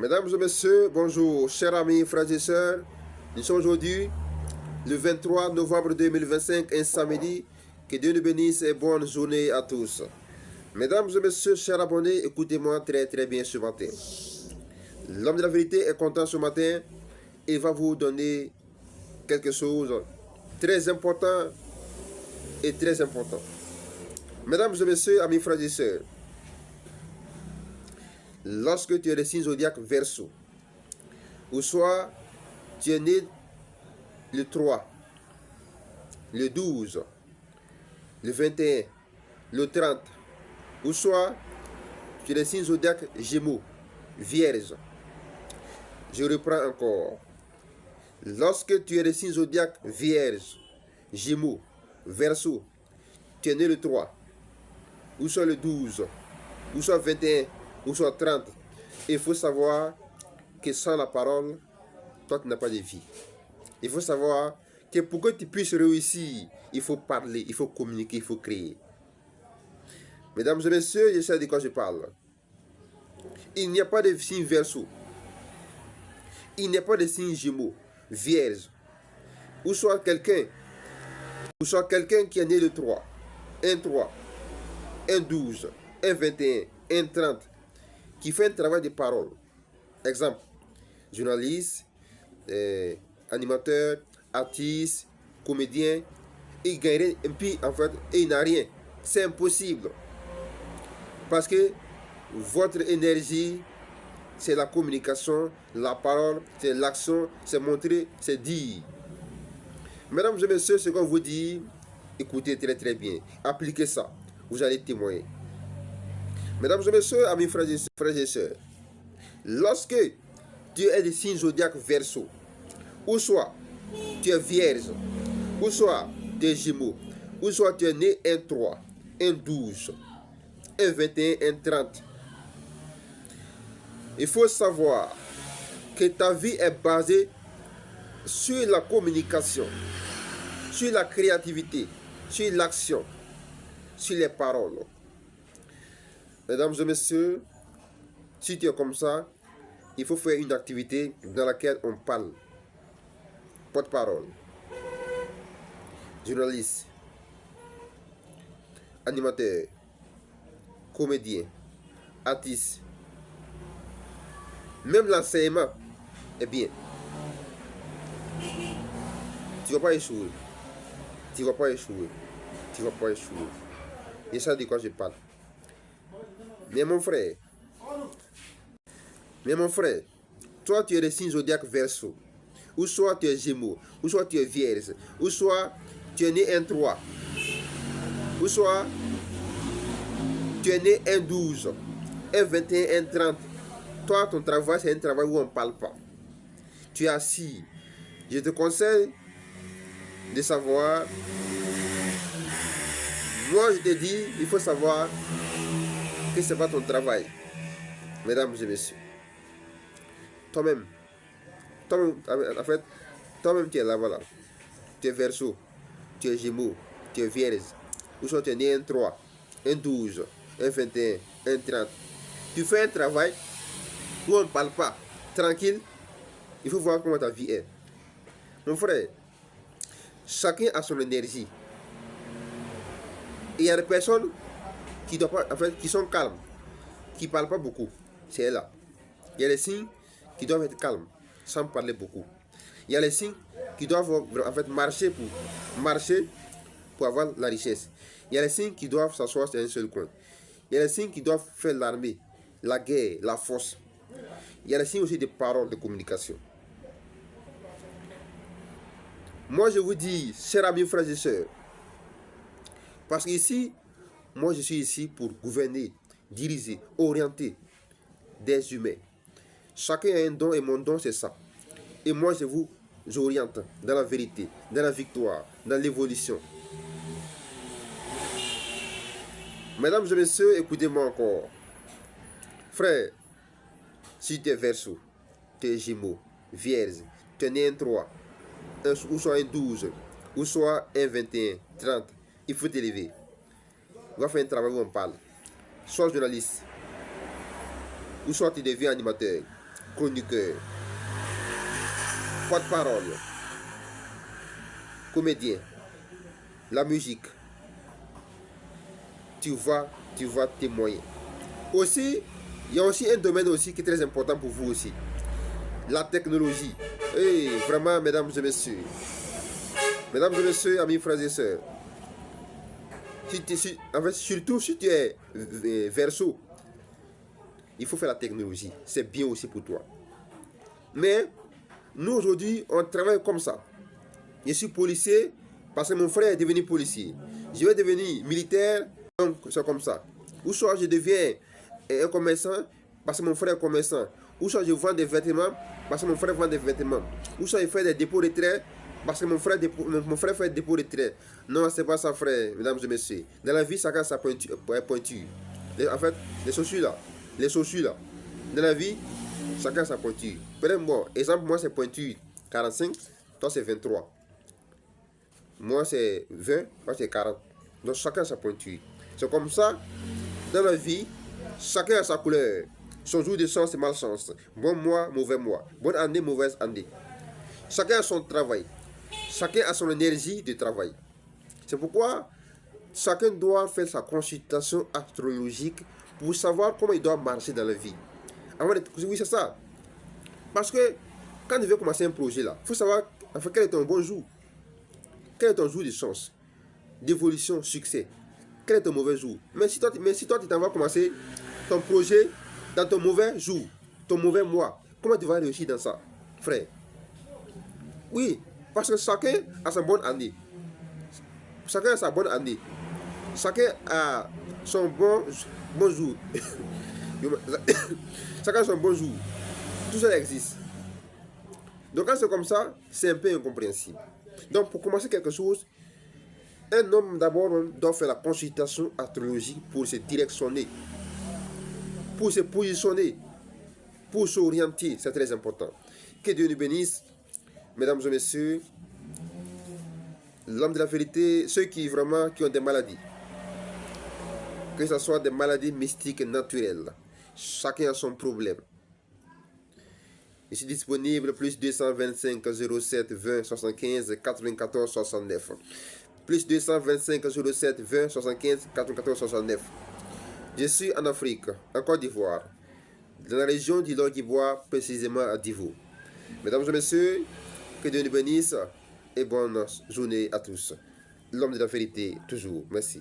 Mesdames et messieurs, bonjour, chers amis, frères et sœurs. Nous sommes aujourd'hui le 23 novembre 2025, un samedi. Que Dieu nous bénisse et bonne journée à tous. Mesdames et messieurs, chers abonnés, écoutez-moi très bien ce matin. L'homme de la vérité est content ce matin et va vous donner quelque chose très important et très important. Mesdames et messieurs, amis, frères et sœurs, lorsque tu es le signe zodiaque Verseau, ou soit tu es né le 3, le 12, le 21, le 30, ou soit tu es le signe zodiaque Gémeaux, Vierge. Je reprends encore. Lorsque tu es le signe zodiaque Vierge, Gémeaux, Verseau, tu es né le 3, ou soit le 12, ou soit 21, ou soit 30, il faut savoir que sans la parole, toi tu n'as pas de vie. Il faut savoir que pour que tu puisses réussir, il faut parler, il faut communiquer, il faut créer. Mesdames et messieurs, je sais de quoi je parle. Il n'y a pas de signe Verseau. Il n'y a pas de signe Gémeaux, Vierge. Ou soit quelqu'un qui est né le 3, 1-3, 1-12, 1-21, 1-30, qui fait un travail de parole. Exemple, journaliste, animateur, artiste, comédien, il gagnerait un peu en fait et il n'a rien. C'est impossible. Parce que votre énergie, c'est la communication, la parole, c'est l'action, c'est montrer, c'est dire. Mesdames et messieurs, ce qu'on vous dit, écoutez très bien. Appliquez ça. Vous allez témoigner. Mesdames et messieurs, amis frères et sœurs, lorsque tu es des signes zodiaques Verseau, ou soit tu es Vierge, ou soit tu es Gémeaux, ou soit tu es né 1-3, 1-12, 1-21, 1-30, il faut savoir que ta vie est basée sur la communication, sur la créativité, sur l'action, sur les paroles. Mesdames et messieurs, si tu es comme ça, il faut faire une activité dans laquelle on parle. Porte-parole, journaliste, animateur, comédien, artiste, même l'enseignement est bien. Tu ne vas pas échouer. Tu ne vas pas échouer. Tu ne vas pas échouer. Et ça, de quoi je parle. Mais mon frère, toi tu es le signe zodiaque Verseau, ou soit tu es Gémeaux, ou soit tu es Vierge, ou soit tu es né 1-3, ou soit tu es né 1-12, 1-21, 1-30. Toi, ton travail, c'est un travail où on ne parle pas. Tu es assis. Je te conseille de savoir. Moi, je te dis, il faut savoir que ce n'est pas ton travail. Mesdames et messieurs. Toi-même, en fait, toi-même, tu es là, voilà. Tu es Verseau, tu es Gémeaux, tu es Vierge, ou soit tu es né 1-3, 1-12, 1-21, 1-30. Tu fais un travail où on ne parle pas, tranquille. Il faut voir comment ta vie est. Mon frère, chacun a son énergie. Et il y a des personnes qui, qui sont calmes, qui ne parlent pas beaucoup. C'est là. Il y a des signes qui doivent être calmes, sans parler beaucoup. Il y a les signes qui doivent marcher pour avoir la richesse. Il y a les signes qui doivent s'asseoir sur un seul coin. Il y a les signes qui doivent faire l'armée, la guerre, la force. Il y a les signes aussi de paroles, de communication. Moi, je vous dis, chers amis, frères et sœurs, parce qu'ici, moi, je suis ici pour gouverner, diriger, orienter des humains. Chacun a un don et mon don, c'est ça. Et moi, je vous oriente dans la vérité, dans la victoire, dans l'évolution. Mesdames et messieurs, écoutez-moi encore. Frère, si tu es Verseau, tu es Gémeaux, Vierge, tu es né 1-3, ou soit 1-12, ou soit 1-21, 30, il faut t'élever. On va faire un travail où on parle. Sois journaliste, ou soit tu deviens animateur, chroniqueur, porte-parole, comédien, la musique, tu vas témoigner. Aussi, il y a aussi un domaine aussi qui est très important pour vous aussi. La technologie. Et vraiment, mesdames et messieurs, amis, frères et sœurs, en fait, surtout si tu es verso, il faut faire la technologie. C'est bien aussi pour toi. Mais nous aujourd'hui, on travaille comme ça. Je suis policier parce que mon frère est devenu policier. Je vais devenir militaire, donc c'est comme ça. Ou soit je deviens un commerçant parce que mon frère est commerçant. Ou soit je vends des vêtements parce que mon frère vend des vêtements. Ou soit je fais des dépôts de traits parce que mon frère fait des dépôts de traits. Non, c'est pas ça, frère, mesdames et messieurs. Dans la vie, chacun sa pointure. En fait, les chaussures là. Dans la vie, chacun sa pointure. Prenez-moi, exemple, moi c'est pointure 45, toi c'est 23. Moi c'est 20, toi c'est 40. Donc chacun sa pointure. C'est comme ça, dans la vie, chacun a sa couleur. Son jour de chance et malchance. Bon mois, mauvais mois. Bonne année, mauvaise année. Chacun a son travail. Chacun a son énergie de travail. C'est pourquoi chacun doit faire sa consultation astrologique pour savoir comment il doit marcher dans la vie. Oui, c'est ça. Parce que quand tu veux commencer un projet là, il faut savoir en fait, quel est ton bon jour. Quel est ton jour de chance, d'évolution, succès. Quel est ton mauvais jour. Mais si toi tu t'en vas commencer ton projet dans ton mauvais jour, ton mauvais mois, comment tu vas réussir dans ça, frère? Oui, parce que chacun a sa bonne année. Chacun a sa bonne année. Chacun a son bon jour. Chacun a son bon jour. Tout ça existe. Donc quand c'est comme ça, c'est un peu incompréhensible. Donc pour commencer quelque chose, un homme d'abord doit faire la consultation astrologique pour se directionner, pour se positionner, pour s'orienter. C'est très important. Que Dieu nous bénisse, mesdames et messieurs. L'homme de la vérité, ceux qui ont des maladies, que ce soit des maladies mystiques et naturelles, chacun a son problème. Je suis disponible plus 225 07 20 75 94 69. Plus 225 07 20 75 94 69. Je suis en Afrique, en Côte d'Ivoire, dans la région du Lord-Ivoire, précisément à Divo. Mesdames et messieurs, que Dieu nous bénisse et bonne journée à tous. L'homme de la vérité, toujours. Merci.